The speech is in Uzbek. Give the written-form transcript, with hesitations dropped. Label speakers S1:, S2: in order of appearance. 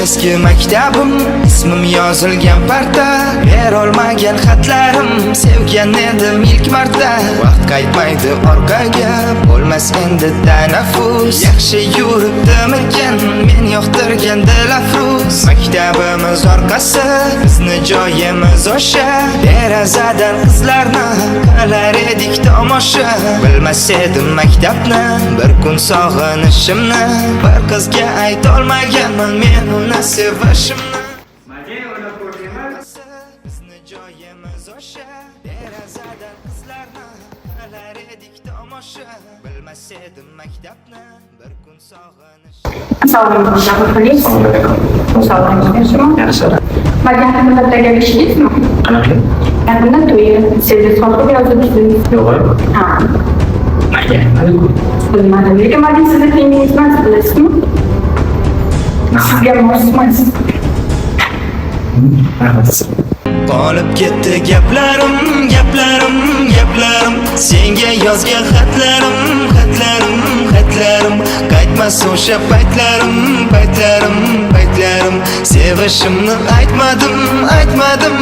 S1: Eski maktabim, ismim yozilgan parta, berolmagan xatlarim, sevgan edim ilk marta. Vaqt qaytmaydi orqaga, bo'lmas endi tanaffus. Yaxshi yuribdimikin men yoqtirgan dilafruz. Maktabimiz orqasi, bizni joyimiz o'sha. Derazadan qizlarni qilar edik tomosha. Bilmas edim maktabni, bir kun sog'inishimni, bir qizga aytolmaganman men uni sevishimni. Bizni joyimiz o'sha. Derazadan qizlarni qilar edik tomosha. Bilmas edim maktabni, bir kun sog'inishimni.
S2: Assalomu alaykum. Maktabimizda birgalikdamizmi?
S3: Qanaqa?
S2: Yaqinda to'yi, sizni sotib yozibsiz.
S3: Yo'q.
S2: Ha.
S3: Mayli.
S2: Bilmadim, lekin men sizni qiynayapman, bilasizmi? Sizga mosmas.
S1: Qolib ketdi gaplarim, gaplarim, gaplarim. Senga yozgan xatlarim, xatlarim, xatlarim. Qaytmas o'sha paytlarim, paytlarim, paytlarim. Sevishimni aytmadim, aytmadim.